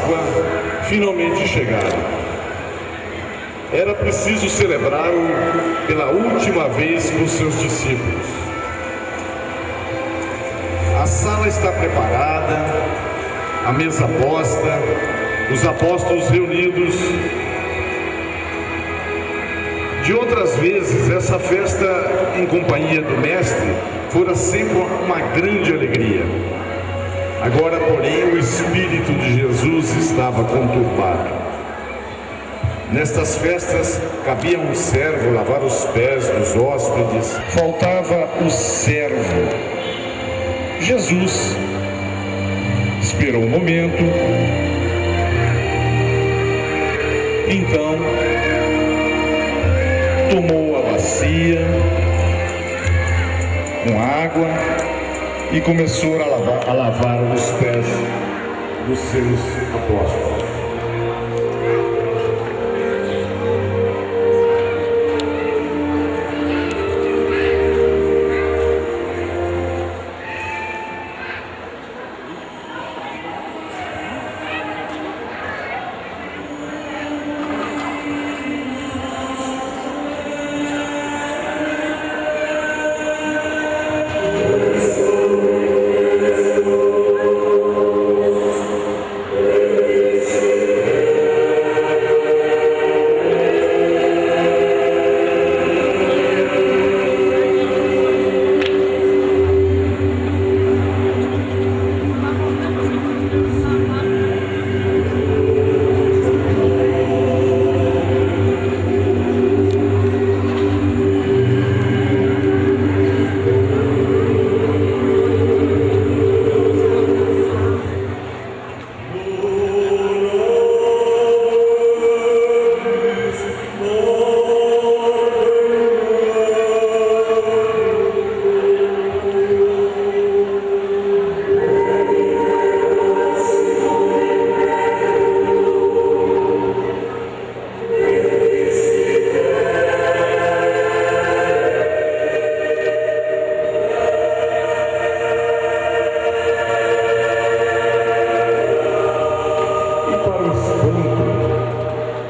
Páscoa finalmente chegaram. Era preciso celebrá-lo pela última vez com seus discípulos. A sala está preparada, a mesa posta, os apóstolos reunidos. De outras vezes, essa festa em companhia do Mestre fora sempre uma grande alegria. Agora, porém, o Espírito de Jesus estava conturbado. Nestas festas, cabia um servo lavar os pés dos hóspedes. Faltava o servo. Jesus esperou um momento. Então, tomou a bacia com água e começou a lavar os pés dos seus apóstolos.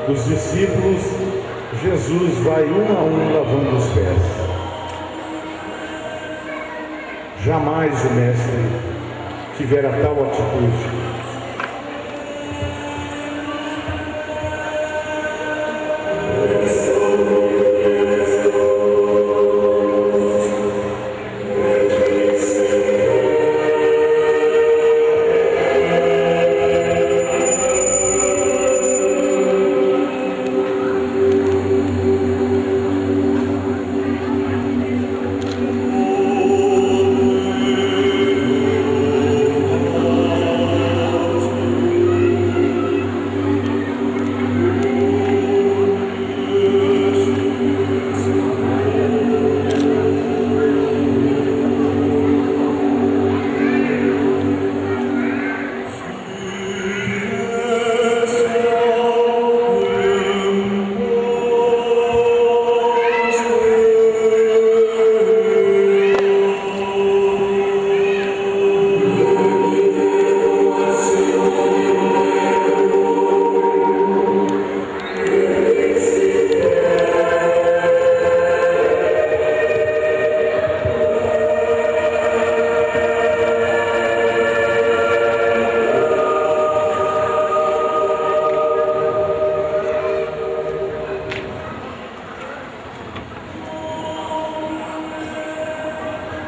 Os discípulos, Jesus vai um a um lavando os pés. Jamais o Mestre tivera tal atitude.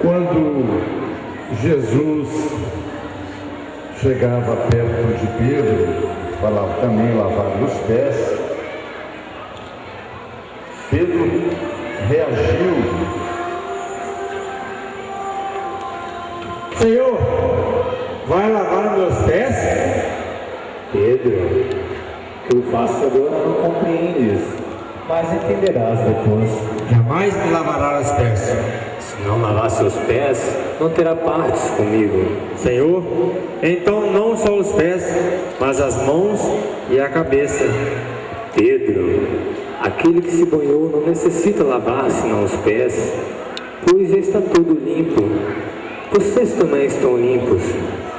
Quando Jesus chegava perto de Pedro, para também lavar os pés, Pedro reagiu. Senhor, vai lavar meus pés? Pedro, que eu faço agora não compreendes, mas entenderás depois. Jamais me lavará os pés. Se não lavar seus pés, não terá partes comigo. Senhor, então não só os pés, mas as mãos e a cabeça. Pedro, aquele que se banhou não necessita lavar senão os pés, pois já está todo limpo. Vocês também estão limpos,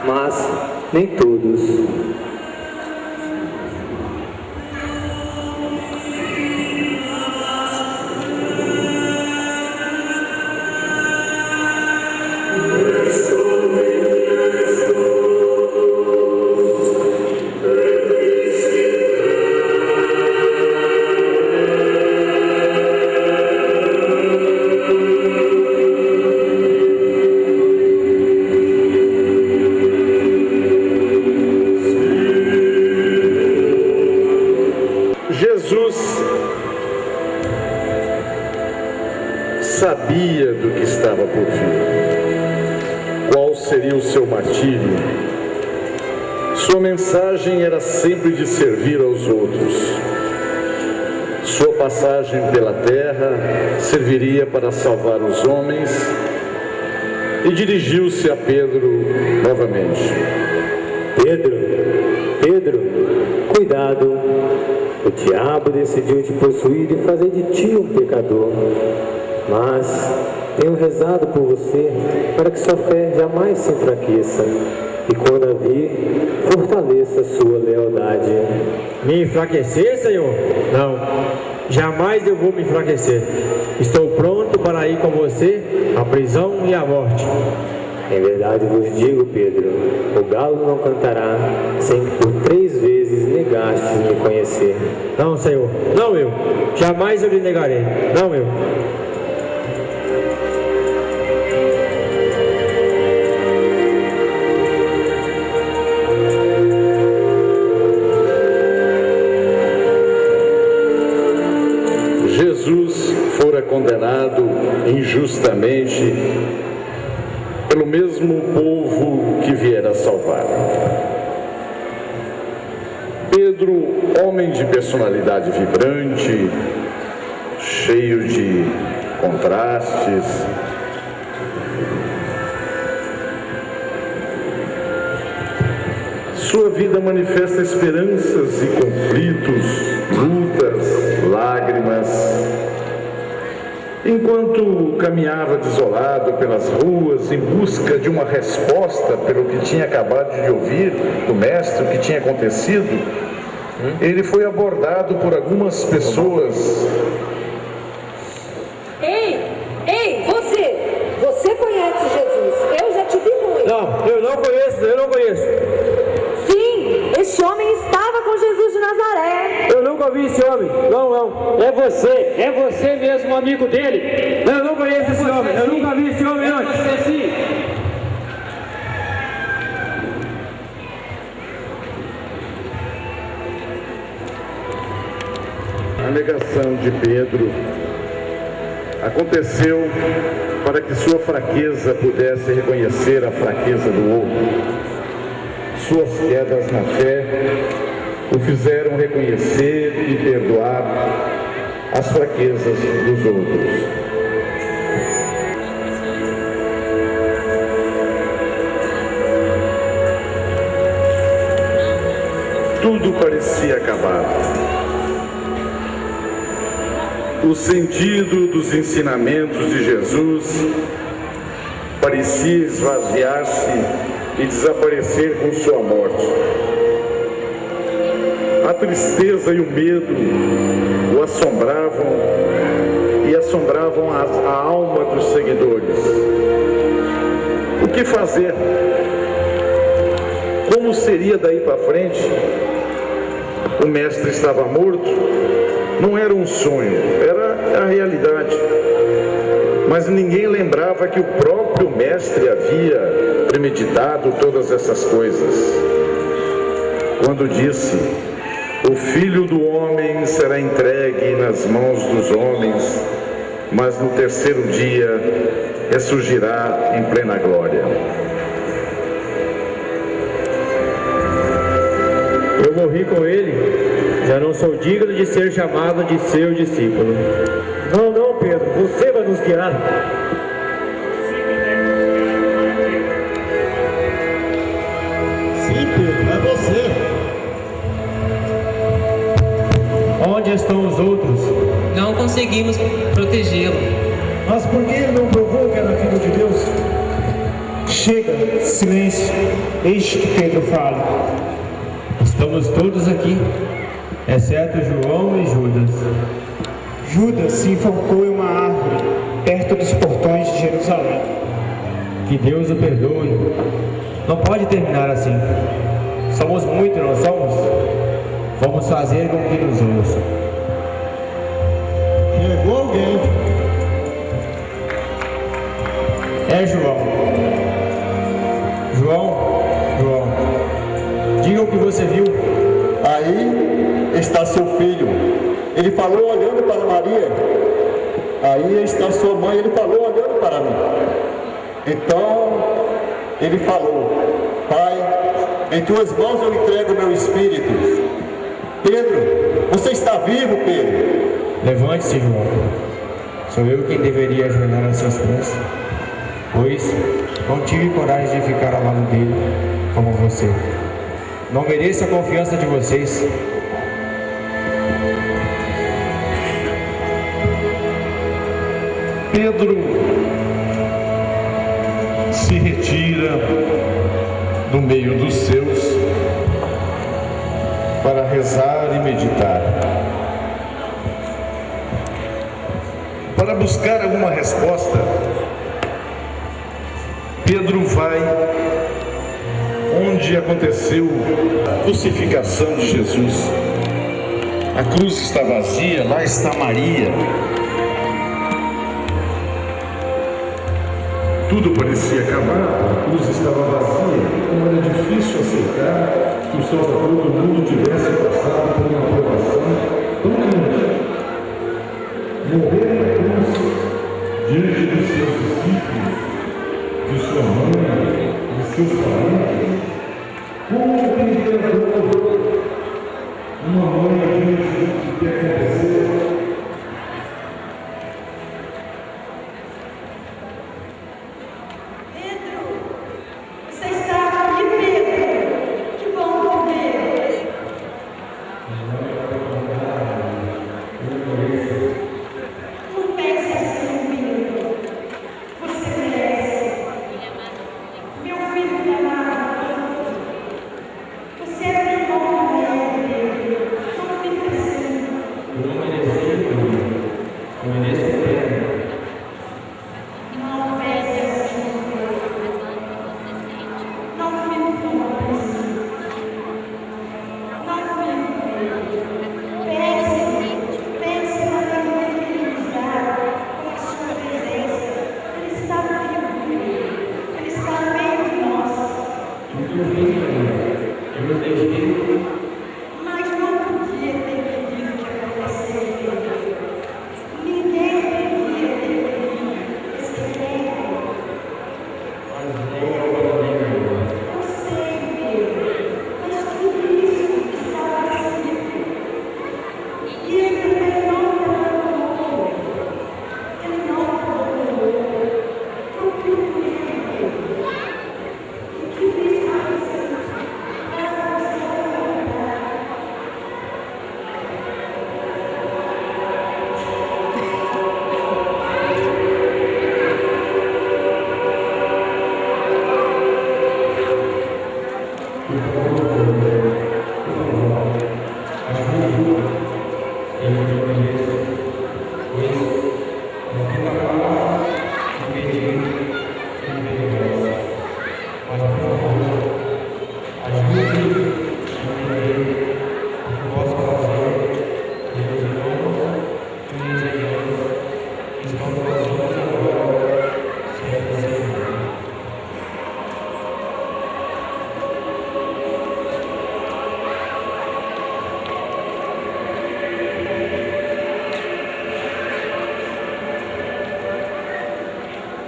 mas nem todos. sabia do que estava por vir. Qual seria o seu martírio? Sua mensagem era sempre de servir aos outros. Sua passagem pela terra serviria para salvar os homens, e dirigiu-se a Pedro novamente. Pedro, cuidado. O diabo decidiu te possuir e fazer de ti um pecador. Mas tenho rezado por você para que sua fé jamais se enfraqueça. E quando a vir, fortaleça sua lealdade. Me enfraquecer, Senhor? Não, jamais eu vou me enfraquecer. Estou pronto para ir com você à prisão e à morte. Em verdade vos digo, Pedro, o galo não cantará sem que por 3 vezes negastes me conhecer. Não, Senhor, não eu. Jamais eu lhe negarei. Não eu. Jesus fora condenado injustamente pelo mesmo povo que viera salvar. Pedro, homem de personalidade vibrante, cheio de contrastes, sua vida manifesta esperanças e conflitos, lutas, lágrimas. Enquanto caminhava desolado pelas ruas em busca de uma resposta pelo que tinha acabado de ouvir do mestre, o que tinha acontecido, ele foi abordado por algumas pessoas. Ei, você conhece Jesus? Eu já te vi com ele. Não, eu não conheço. Sim, este homem estava com Jesus de Nazaré. Eu nunca vi esse homem. Não. É você mesmo, amigo dele. Eu não conheço esse homem. Eu nunca vi esse homem antes. Você sim. A negação de Pedro aconteceu para que sua fraqueza pudesse reconhecer a fraqueza do outro. Suas quedas na fé o fizeram reconhecer e perdoar as fraquezas dos outros. Tudo parecia acabado. O sentido dos ensinamentos de Jesus parecia esvaziar-se e desaparecer com sua morte. A tristeza e o medo o assombravam e assombravam a alma dos seguidores. O que fazer? Como seria daí para frente? O mestre estava morto? Não era um sonho, era a realidade. Mas ninguém lembrava que o próprio mestre havia premeditado todas essas coisas. Quando disse: o Filho do Homem será entregue nas mãos dos homens, mas no terceiro dia ressurgirá em plena glória. Eu morri com ele. Já não sou digno de ser chamado de seu discípulo. Não, Pedro, você vai nos guiar. Sim, Pedro, é você. Onde estão os outros? Não conseguimos protegê-lo. Mas por que ele não provou que era filho de Deus? Chega, silêncio. Deixe que Pedro fale. Estamos todos aqui, exceto João e Judas. Judas se enforcou em uma árvore, perto dos portões de Jerusalém. Que Deus o perdoe. Não pode terminar assim. Somos muitos, não somos? Vamos fazer com que nos ouçam. Levou alguém. É João. João, diga o que você viu. Aí está seu filho. Ele falou olhando para Maria. aí está sua mãe. Ele falou olhando para mim. Então ele falou: Pai, em tuas mãos eu entrego o meu espírito. Pedro, você está vivo, Pedro? Levante-se, João. Sou eu quem deveria ajoelhar aos seus pés, pois não tive coragem de ficar ao lado dele como você. Não mereço a confiança de vocês. Pedro se retira do meio dos seus para rezar e meditar, para buscar alguma resposta. Pedro vai onde aconteceu a crucificação de Jesus. A cruz está vazia, lá está Maria. Tudo parecia acabado, a cruz estava vazia. Como era difícil aceitar que o Salvador do mundo tivesse passado por uma provação tão grande. Morrer na cruz, diante dos seus discípulos, de sua mãe, de seus parentes, como um imperador, uma mãe diante do que aconteceu.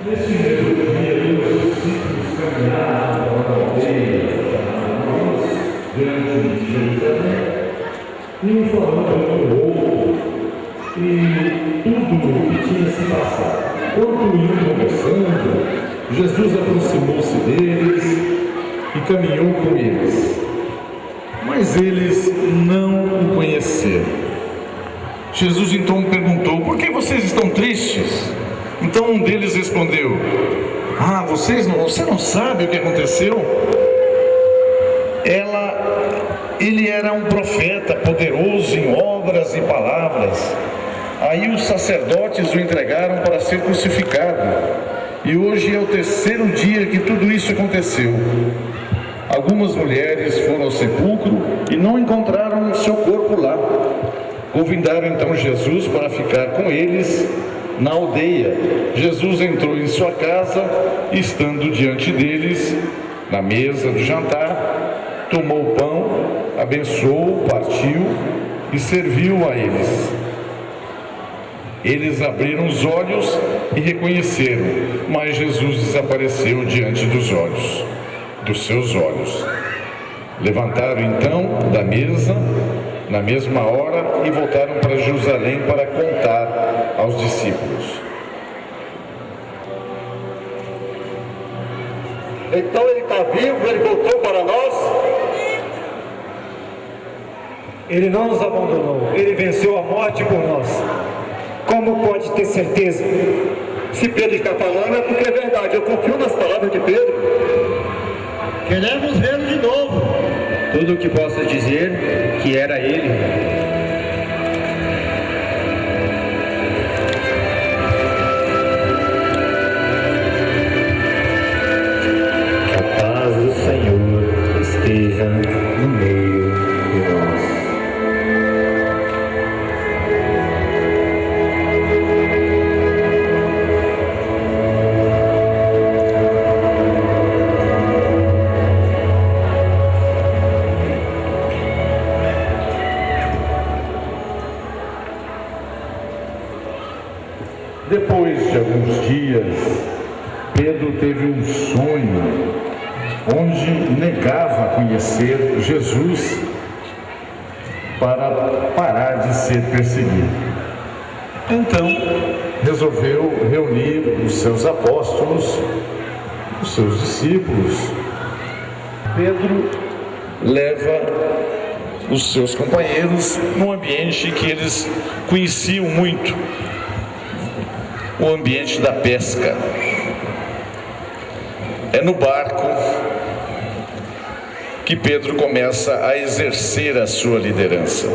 Nesse mesmo dia, os discípulos caminhavam para a aldeia diante de Jerusalém, um falando do outro e tudo o que tinha se passado. Enquanto iam conversando, Jesus aproximou-se deles e caminhou com eles. Mas eles não o conheceram. Jesus então perguntou: por que vocês estão tristes? Então um deles respondeu: você não sabe o que aconteceu? Ele era um profeta poderoso em obras e palavras. Aí os sacerdotes o entregaram para ser crucificado. E hoje é o terceiro dia que tudo isso aconteceu. Algumas mulheres foram ao sepulcro e não encontraram o seu corpo lá. Convidaram então Jesus para ficar com eles na aldeia. Jesus entrou em sua casa, estando diante deles, na mesa do jantar, tomou o pão, abençoou, partiu e serviu a eles. Eles abriram os olhos e reconheceram, mas Jesus desapareceu diante dos seus olhos. Levantaram então da mesa, na mesma hora, e voltaram para Jerusalém para contar aos discípulos. Então ele está vivo, ele voltou para nós. Ele não nos abandonou, ele venceu a morte por nós. Como pode ter certeza? Se Pedro está falando é porque é verdade. Eu confio nas palavras de Pedro. Queremos vê-lo de novo. Tudo o que posso dizer que era ele. Que a paz do Senhor esteja no meio de nós. Depois de alguns dias, Pedro teve um sonho onde negava conhecer Jesus para parar de ser perseguido. Então, resolveu reunir os seus apóstolos, os seus discípulos. Pedro leva os seus companheiros num ambiente que eles conheciam muito, o ambiente da pesca. É no barco que Pedro começa a exercer a sua liderança.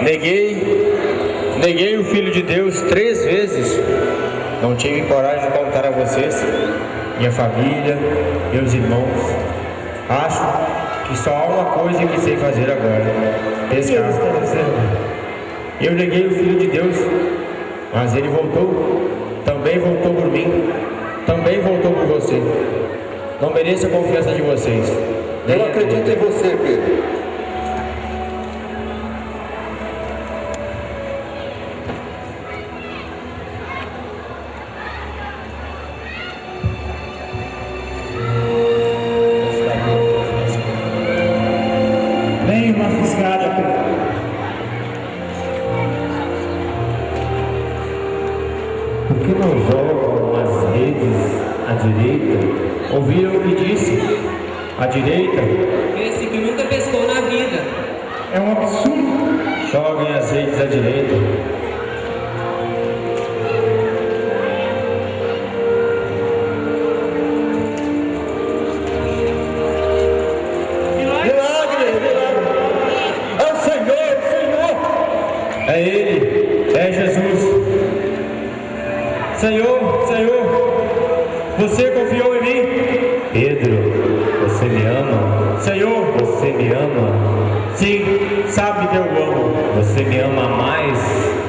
Neguei o Filho de Deus 3 vezes. Não tive coragem de contar a vocês, minha família, meus irmãos. Acho que só há uma coisa que sei fazer agora: pescar. Eu neguei o Filho de Deus, mas ele voltou. Também voltou por mim. Também voltou por você. Não mereço a confiança de vocês. Eu acredito em você, Pedro. Nem uma fisgada, Pedro. Por que não jogam as redes à direita? Ouviram o que disse? À direita? Esse que nunca pescou na vida. É um absurdo. Joguem as redes à direita. Milagre! É o Senhor! É Ele, é Jesus. Senhor, você confiou em mim? Pedro, você me ama? Senhor, Você me ama? sim, sabe que eu amo. Você me ama mais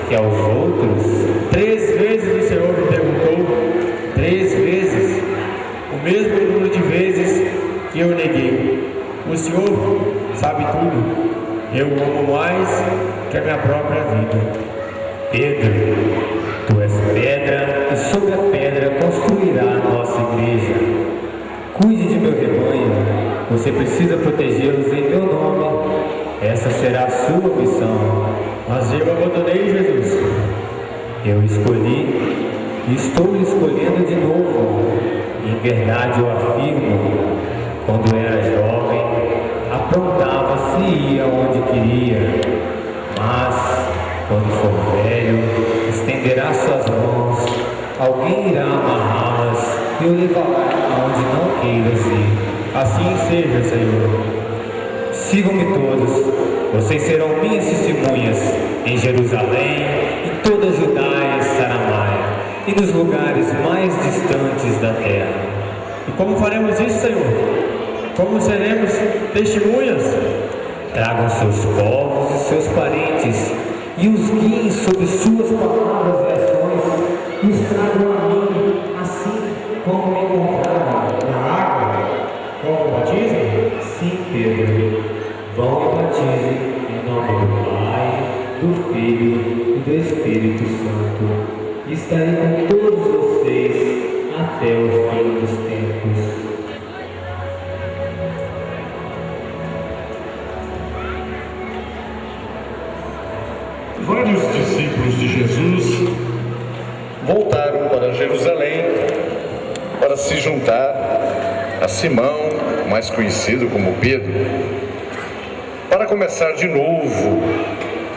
que aos outros? 3 vezes o Senhor me perguntou. 3 vezes. O mesmo número de vezes que eu neguei. O Senhor sabe tudo. Eu o amo mais que a minha própria vida. Pedro, tu és pedra e sobre a pedra construirá a nossa igreja. Cuide de meu rebanho, você precisa protegê-los em meu nome. Essa será a sua missão. Mas eu abandonei Jesus. Eu escolhi e estou lhe escolhendo de novo. Em verdade eu afirmo, quando era jovem, aprontava-se e ia onde queria. Mas, quando for velho, estenderá suas mãos, alguém irá amarrá-las e o levará aonde não queiras ir. Assim seja, Senhor. Sigam-me todos, vocês serão minhas testemunhas em Jerusalém, em toda a Judaia e Samaria, e nos lugares mais distantes da terra. E como faremos isso, Senhor? Como seremos testemunhas? Tragam seus povos e seus parentes, e os guiem sobre suas palavras e ações, e os tragam a mim, assim como me encontraram. Na água? Como o batismo? Sim, Pedro, vão e batizem em nome do Filho e do Espírito Santo. Estarei com todos vocês até o fim dos tempos. Vários discípulos de Jesus voltaram para Jerusalém para se juntar a Simão, mais conhecido como Pedro, para começar de novo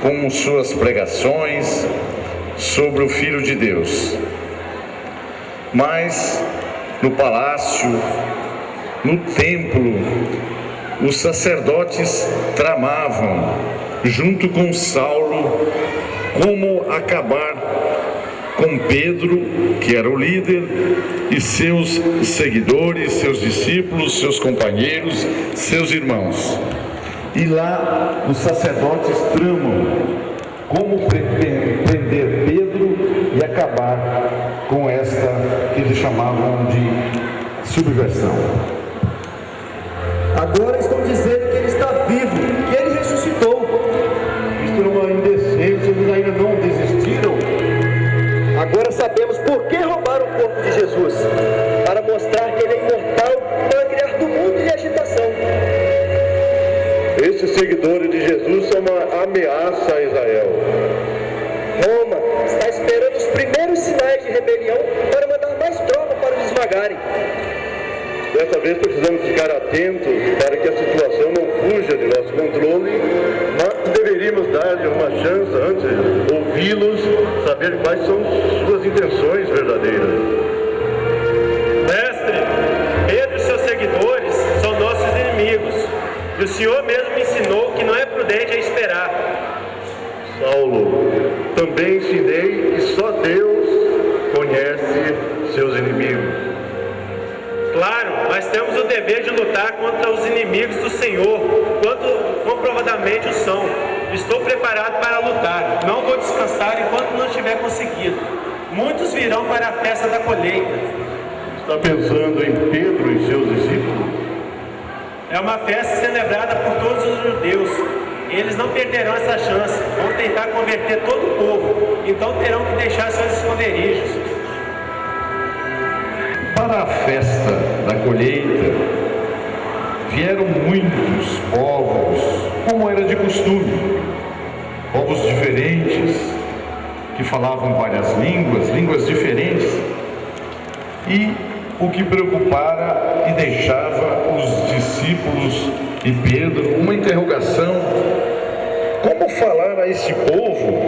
com suas pregações sobre o Filho de Deus. Mas no palácio, no templo, os sacerdotes tramavam, junto com Saulo, como acabar com Pedro, que era o líder, e seus seguidores, seus discípulos, seus companheiros, seus irmãos. E lá os sacerdotes tramam como prender Pedro e acabar com esta que eles chamavam de subversão. Agora estão dizendo que ele está vivo, que ele ressuscitou. Isto é uma indecência, eles ainda não desistiram. Agora sabemos por que roubaram o corpo de Jesus. Para mostrar que ele é imortal, para criar tumulto e agitação. Esses seguidores de Jesus são uma ameaça a Israel. Roma está esperando os primeiros sinais de rebelião para mandar mais tropas para os esmagarem. Dessa vez precisamos ficar atentos para que a situação não fuja de nosso controle, mas deveríamos dar-lhe uma chance antes de ouvi-los, saber quais são suas intenções verdadeiras. Mestre, Pedro e seus seguidores são nossos inimigos. E o Senhor mesmo me ensinou que não é prudente esperar. Saulo, também ensinei que só Deus conhece seus inimigos. Claro, mas temos o dever de lutar contra os inimigos do Senhor, quanto comprovadamente o são. Estou preparado para lutar. Não vou descansar enquanto não tiver conseguido. Muitos virão para a festa da colheita. Está pensando em Pedro e seus discípulos? É uma festa celebrada por todos os judeus. Eles não perderão essa chance. Vão tentar converter todo o povo. Então terão que deixar seus esconderijos. Para a festa da colheita, vieram muitos povos, como era de costume, povos diferentes, que falavam várias línguas diferentes, e o que preocupara e deixava os discípulos e Pedro uma interrogação: como falar a esse povo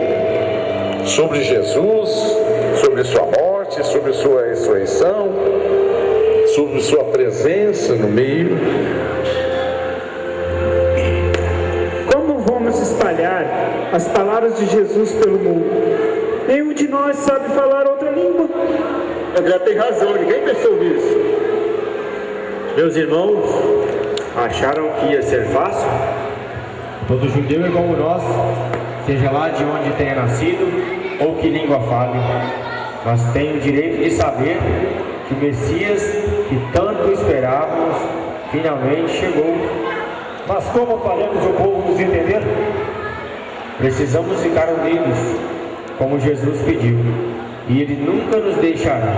sobre Jesus, sobre sua morte, sobre sua ressurreição, sobre sua presença no meio? Como vamos espalhar as palavras de Jesus pelo mundo? Nenhum de nós sabe falar outra língua. André tem razão, ninguém pensou nisso. Meus irmãos, acharam que ia ser fácil? Todo judeu é como nós, seja lá de onde tenha nascido ou que língua fale, mas tem o direito de saber que o Messias que tanto esperávamos finalmente chegou. Mas como faremos o povo nos entender? Precisamos ficar unidos, como Jesus pediu, e Ele nunca nos deixará.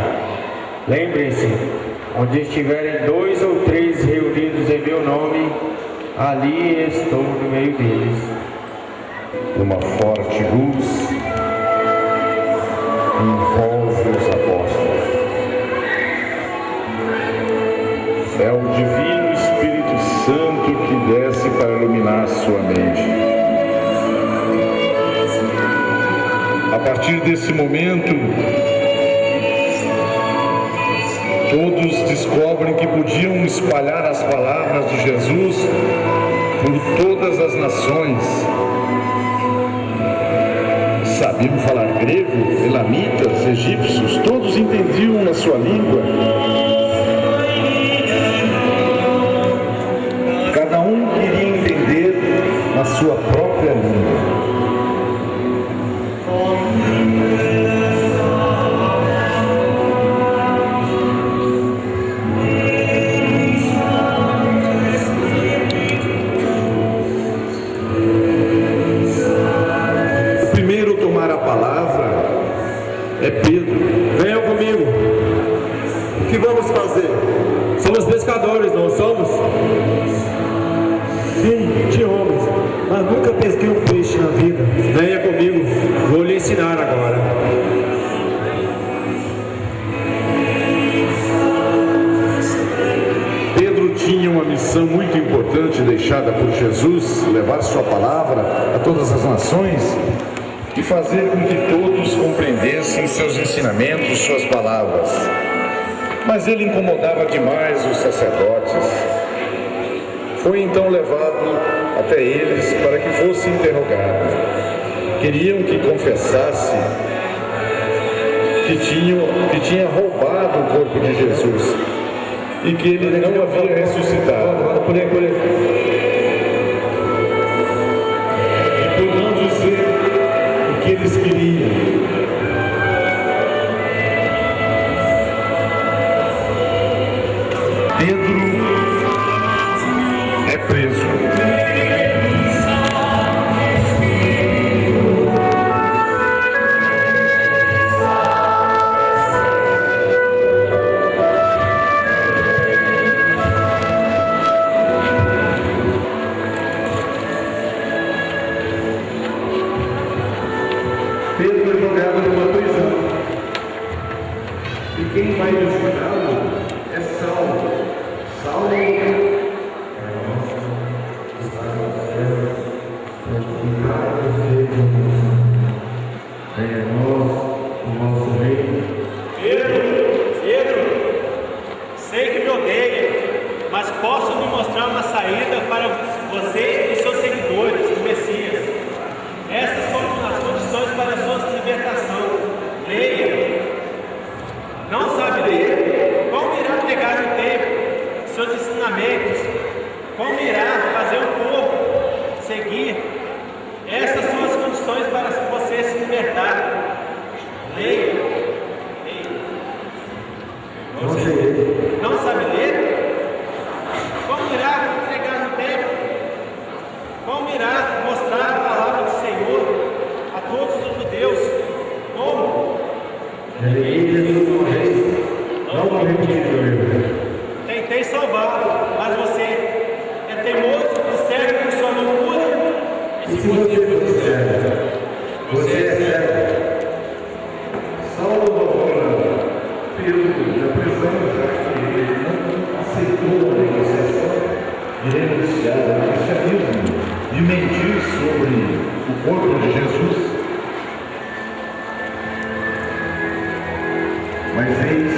Lembrem-se, onde estiverem 2 ou 3 reunidos em meu nome, ali estou no meio deles. Uma forte luz envolve os apóstolos. É o divino Espírito Santo que desce para iluminar sua mente. A partir desse momento, todos descobrem que podiam espalhar as palavras de Jesus por todas as nações. Sabiam falar grego, elamitas, egípcios, todos entendiam a sua língua. Cada um queria entender a sua própria língua. tinha uma missão muito importante deixada por Jesus, levar sua palavra a todas as nações e fazer com que todos compreendessem seus ensinamentos, suas palavras. Mas ele incomodava demais os sacerdotes. Foi então levado até eles para que fosse interrogado. Queriam que confessasse que tinha roubado o corpo de Jesus e que ele não havia ressuscitado. Por aí. E por não dizer o que eles queriam, Pedro é preso. Pedro é jogado numa prisão. E quem vai visitá-lo é Saulo. Saulo Pedro, sei que me odeia, mas posso me mostrar uma saída para você e seus seguidores, o Messias. Essas são as condições para a sua libertação. Leia. Não sabe ler? Como irá pregar no templo seus ensinamentos? Como irá fazer o povo seguir? Essas são as condições para você se libertar. Leia. Não sabe ler? Como irá pregar no templo? Como irá mostrar a palavra do Senhor a todos os judeus? Como? Tentei salvá-lo, mas você é teimoso e cego por sua loucura. E se você fosse cego, você é cego. Saulo agora, Pedro, da prisão, já que ele não aceitou a negociação de renunciar ao cristianismo, de mentir sobre o corpo de Jesus. Mas eis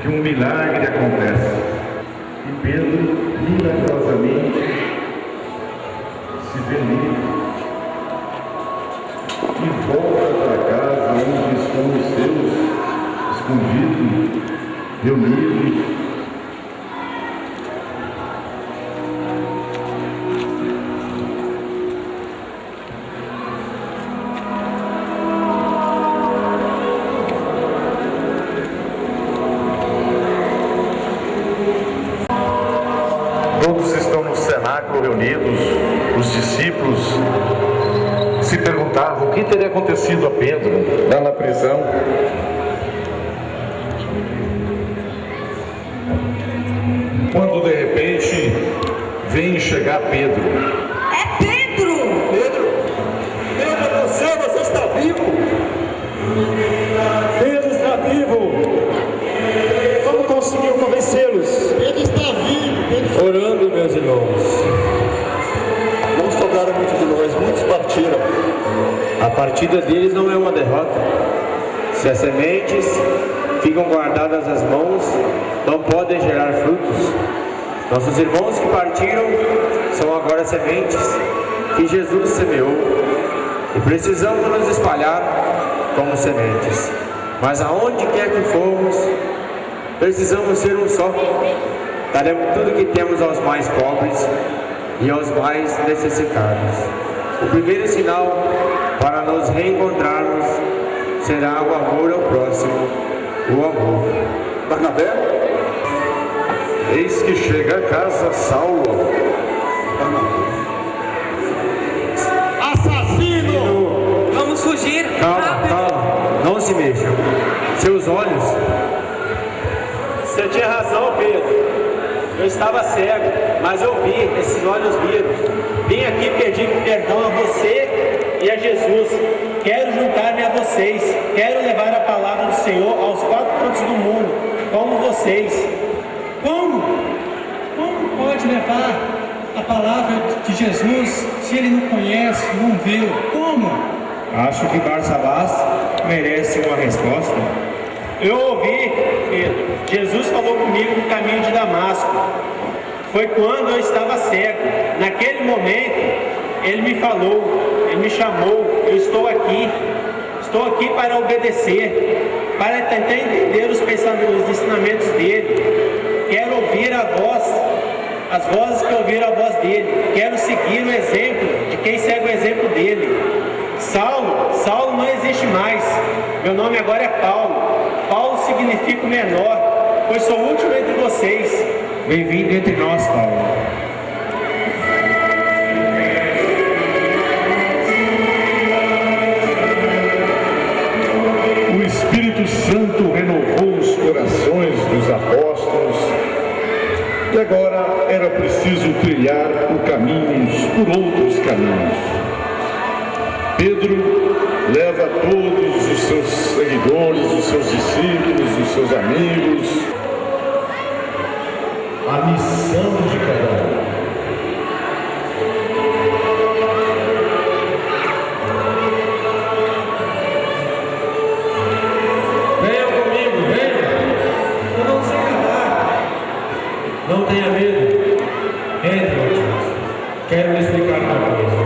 que um milagre acontece. E Pedro, milagrosamente, se vê livre e volta para casa onde estão os seus, escondidos, reunidos. Todos estão no cenáculo reunidos, os discípulos se perguntavam o que teria acontecido a Pedro lá na prisão. Quando de repente vem chegar Pedro. É Pedro! Pedro, você está vivo? Pedro está vivo. Como conseguiu convencê-los? Pedro está vivo. Orando, meus irmãos. Não sobraram muitos de nós, muitos partiram. A partida deles não é uma derrota. Se as sementes ficam guardadas nas mãos, não podem gerar frutos. Nossos irmãos que partiram são agora sementes que Jesus semeou. E precisamos nos espalhar como sementes. Mas aonde quer que formos, precisamos ser um só. Daremos tudo que temos aos mais pobres e aos mais necessitados. O primeiro sinal para nos reencontrarmos será o amor ao próximo, o amor. Barnabé? Eis que chega a casa Saulo. Assassino! Vamos fugir! Calma, calma, não se mexam. Seus olhos. Você tinha razão, Pedro. Eu estava cego, mas eu vi, esses olhos viram. Vim aqui pedir perdão a você e a Jesus. Quero juntar-me a vocês. Quero levar a palavra do Senhor aos quatro cantos do mundo, como vocês. Como? Como pode levar a palavra de Jesus se ele não conhece, não viu? Como? Acho que Barsabás merece uma resposta. Eu ouvi, Pedro, Jesus falou comigo no caminho de Damasco. Foi quando eu estava cego. Naquele momento, ele me falou, ele me chamou. Eu estou aqui para obedecer, para tentar entender os pensamentos, os ensinamentos dele. Quero ouvir a voz, as vozes que ouviram a voz dele. Quero seguir o exemplo de quem segue o exemplo dele. Saulo não existe mais. Meu nome agora é Paulo. Paulo significa o menor, pois sou o último entre vocês. Bem-vindo entre nós, Paulo. O Espírito Santo renovou os corações dos apóstolos e agora era preciso trilhar por outros caminhos. Pedro leva todos os seus seguidores, os seus discípulos, os seus amigos, a missão de cada um. Venham comigo, venham. Eu não sei nadar. Não tenha medo. Entre, Matias. Quero lhe explicar uma coisa.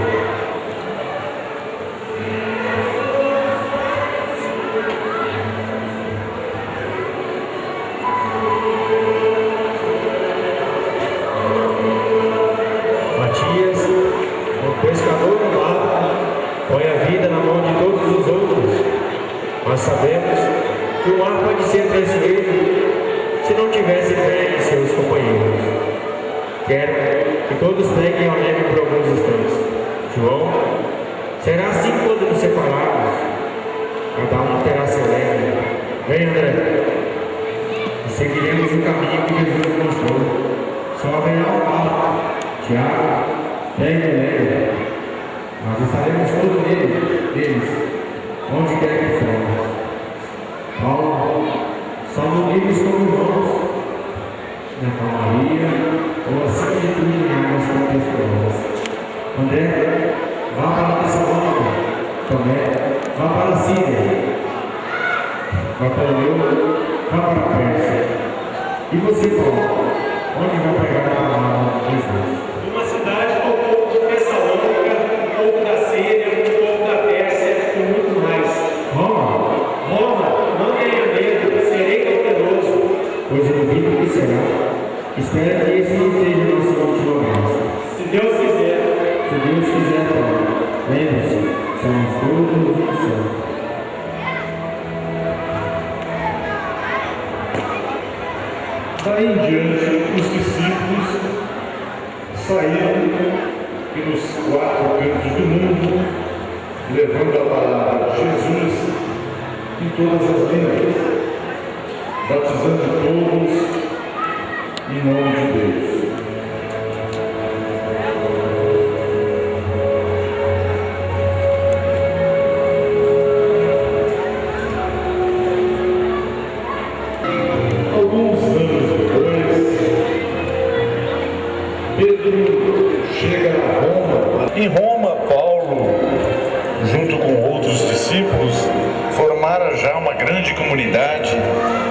Nós sabemos que o mar pode ser brasileiro se não tivesse fé em seus companheiros. Quero que todos peguem a neve por alguns instantes. João, será assim quando nos separarmos. Cada um terá seu leve. Vem, André. E seguiremos o caminho que Jesus mostrou. Só haverá o mar. Tiago, pegue o leve. Nós estaremos todos neles, onde quer que for. Paulo, somos livres como irmãos, na calmaria ou acima de tudo em águas tempestuosas. André, vá para Tessalônica. Tomé, vá para a Síria. Bartolomeu, vá para a Pérsia. E você, Paulo, onde vai pregar a palavra de Jesus? Uma cidade com o povo de Tessalônica, um pouco da Síria, um pouco da Pérsia e muito mais. Roma, não tenha medo, serei cauteloso. pois eu duvido que será. Espero que esse não seja a nossa última vez. Se Deus quiser. Se Deus quiser, Paulo. Lembre-se, somos todos um só. Daí em diante, os discípulos saíram pelos 4 cantos do mundo, levando a palavra de Jesus em todas as línguas, batizando todos em nome de Deus. Alguns anos depois, Pedro chega a Roma. Em Roma, Paulo, junto com outros discípulos, formara já uma grande comunidade,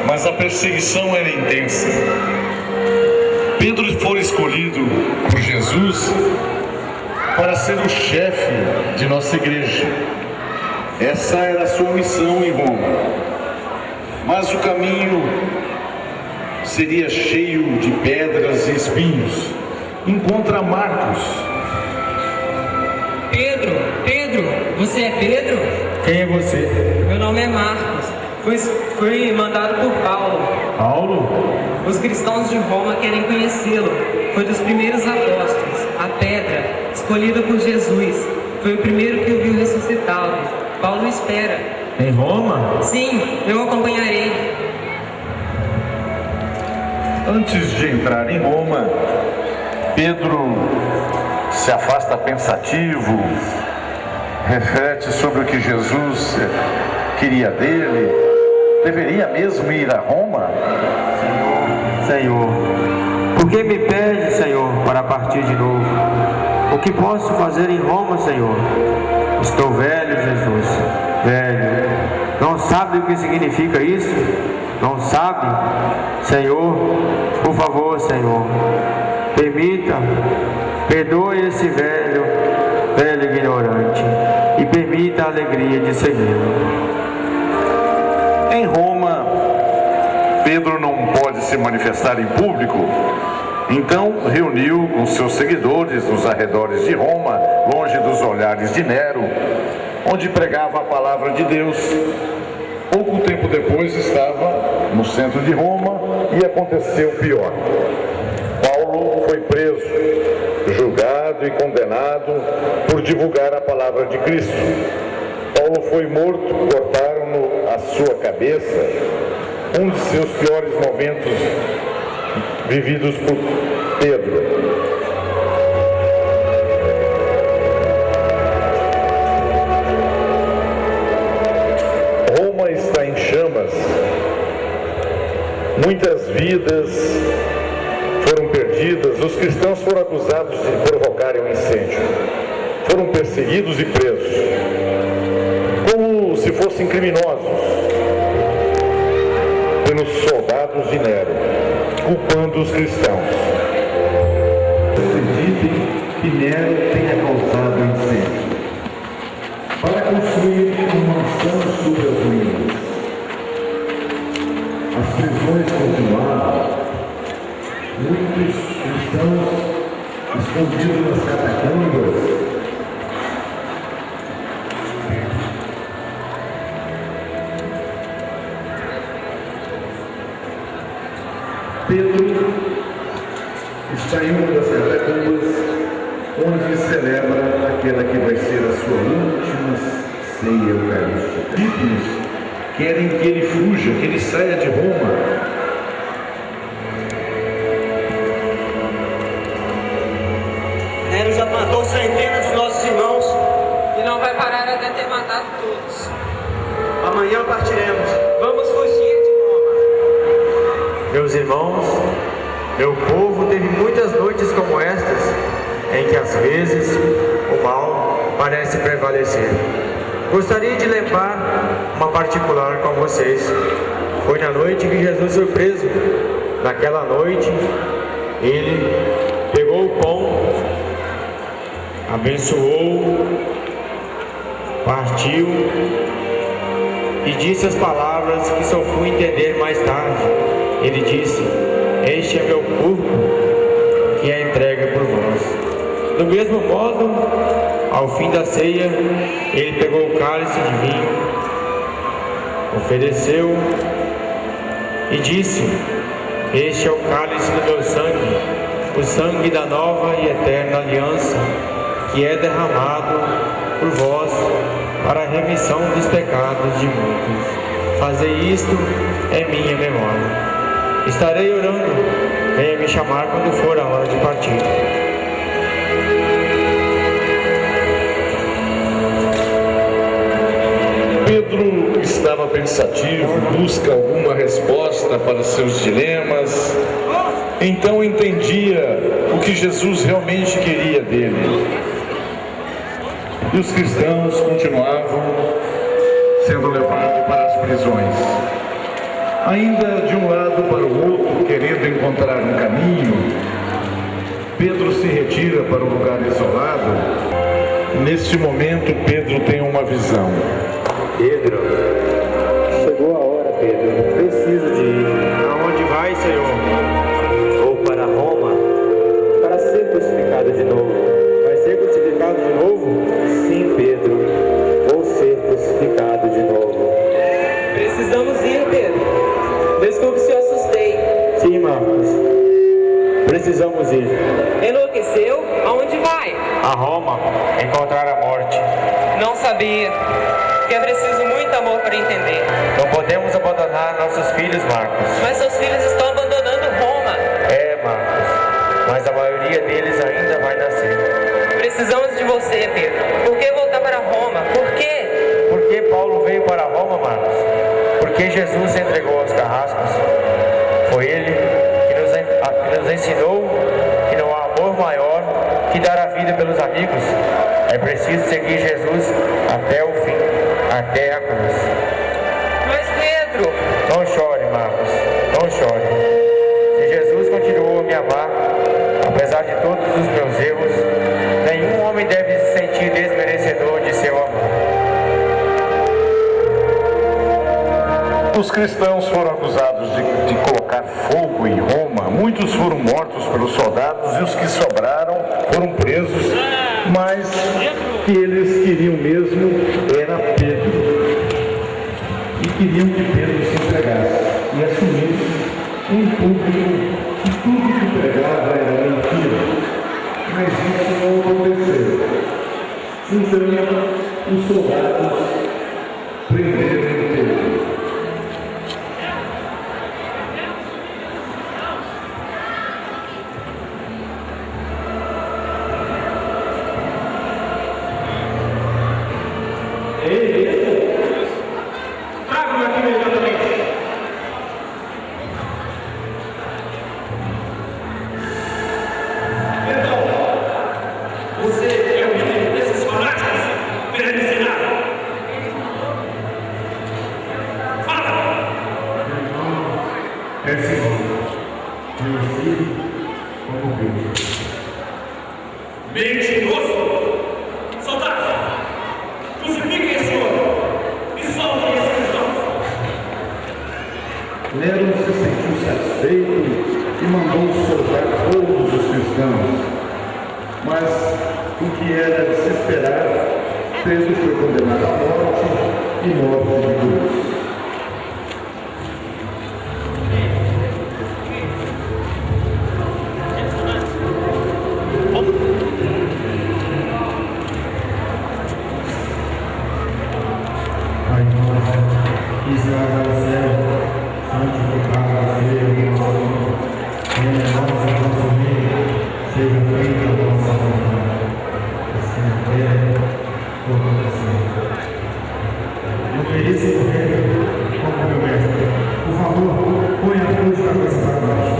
mas a perseguição era intensa. Pedro foi escolhido por Jesus para ser o chefe de nossa igreja. Essa era a sua missão em Roma. Mas o caminho seria cheio de pedras e espinhos. Encontra Marcos. Pedro, você é Pedro? Quem é você? Meu nome é Marcos. Fui mandado por Paulo. Paulo? Os cristãos de Roma querem conhecê-lo. Foi dos primeiros apóstolos. A pedra, escolhida por Jesus. Foi o primeiro que o viu ressuscitado. Paulo espera. Em Roma? Sim, eu acompanharei. Antes de entrar em Roma, Pedro se afasta pensativo, reflete sobre o que Jesus queria dele. Deveria mesmo ir a Roma? Senhor, Por que me pede, Senhor, para partir de novo? O que posso fazer em Roma, Senhor? Estou velho, Jesus, velho. Não sabe o que significa isso? Não sabe? Senhor, por favor, Senhor, perdoe esse velho ignorante e permita a alegria de segui-lo. Em Roma, Pedro não pode se manifestar em público, então reuniu com seus seguidores nos arredores de Roma, longe dos olhares de Nero, onde pregava a palavra de Deus. Pouco tempo depois estava no centro de Roma e aconteceu o pior. Paulo foi preso, julgado e condenado por divulgar a palavra de Cristo. Paulo foi morto, cortaram-no a sua cabeça, um de seus piores momentos vividos por Pedro. Roma está em chamas, muitas vidas foram perdidas, os cristãos foram acusados de provocarem um incêndio, foram perseguidos e presos, como se fossem criminosos, pelos soldados de Nero, culpando os cristãos. Acreditem que Nero tenha causado um incêndio para construir uma mansão sobre as ruínas. As prisões continuaram, muitos cristãos escondidos nas catacumbas. Pedro está em uma das catacumbas onde celebra aquela que vai ser a sua última ceia eucarística. Discípulos querem que ele fuja, que ele saia de Roma. Nero já matou centenas de nossos irmãos E não vai parar até ter matado todos. Amanhã partiremos. Vamos fugir de Roma. Meus irmãos, meu povo teve muitas noites como estas, em que às vezes o mal parece prevalecer. Gostaria de lembrar uma particular com vocês. Foi na noite que Jesus foi preso. Naquela noite, ele pegou o pão, abençoou, partiu e disse as palavras que só fui entender mais tarde. Ele disse: "Este é meu corpo, que é entregue por vós." Do mesmo modo, ao fim da ceia, ele pegou o cálice de vinho, ofereceu e disse: "Este é o cálice do meu sangue, o sangue da nova e eterna aliança, que é derramado por vós para a remissão dos pecados de muitos. Fazei isto em minha memória." Estarei orando, venha me chamar quando for a hora de partir. Pedro estava pensativo, busca alguma resposta para seus dilemas. Então entendia o que Jesus realmente queria dele. E os cristãos continuavam sendo levados para as prisões. Ainda de um lado para o outro, querendo encontrar um caminho, Pedro se retira para um lugar isolado. Neste momento, Pedro tem uma visão. Pedro, chegou a hora, Pedro. Preciso de ir. Aonde vai, Senhor? Vou para Roma para ser crucificado de novo. Vai ser crucificado de novo? Sim, Pedro. Vou ser crucificado de novo. Precisamos ir, Pedro. Desculpe se eu assustei. Sim, Marcos. Precisamos ir. Enlouqueceu? Aonde vai? A Roma, encontrar a morte. Não sabia. Que é preciso muito amor para entender. Não podemos abandonar nossos filhos, Marcos. Mas seus filhos estão abandonando Roma. É, Marcos. Mas a maioria deles ainda vai nascer. Precisamos de você, Pedro. Por que voltar para Roma? Por quê? Por que Paulo veio para Roma, Marcos? Porque Jesus se entregou aos carrascos. Foi ele que nos ensinou que não há amor maior que dar a vida pelos amigos. É preciso seguir Jesus até o fim, até a cruz. Mas Pedro! Não chore, Marcos, não chore. Se Jesus continuou a me amar, apesar de todos os meus erros, nenhum homem deve se sentir desmerecedor de seu amor. Os cristãos foram acusados de colocar fogo em Roma. Muitos foram mortos pelos soldados e os que sobraram foram presos. Mas o que eles queriam mesmo era Pedro. E queriam que Pedro se entregasse e assumisse em público que tudo que pregava era mentira. Mas isso não aconteceu. Então, os soldados prenderam Pedro. Nero se sentiu satisfeito e mandou soltar todos os cristãos. Mas o que era de se esperar, Pedro foi condenado à morte e morte de cruz. Pai nosso, que estás no céu, santificado seja o vosso nome. Venha a nós o vosso reino, seja feita a vossa vontade, assim na terra como no céu. Ofereça o reino como meu mestre. Por favor, ponha a cruz da cabeça para baixo.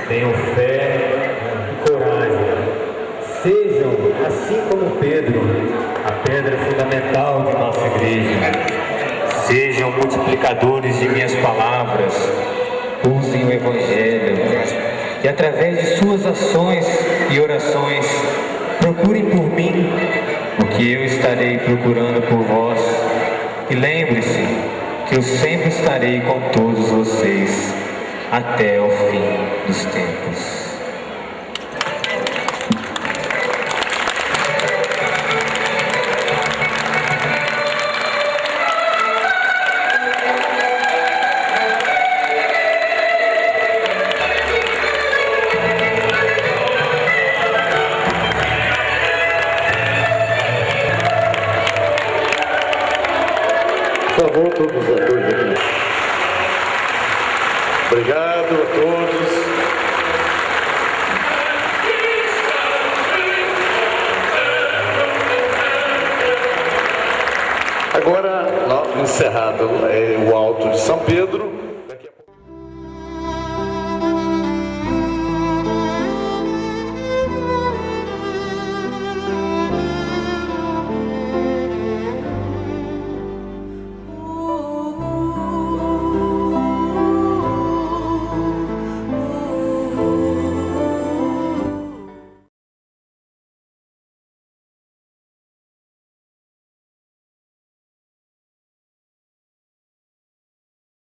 Tenham fé e coragem. Sejam, assim como Pedro, a pedra fundamental de nossa igreja. Sejam multiplicadores de minhas palavras. Usem o Evangelho. E através de suas ações e orações, procurem por mim o que eu estarei procurando por vós. E lembre-se que eu sempre estarei com todos vocês até o fim dos tempos. Por favor, todos os atores aqui. Obrigado a todos. Agora, encerrado o Alto de São Pedro,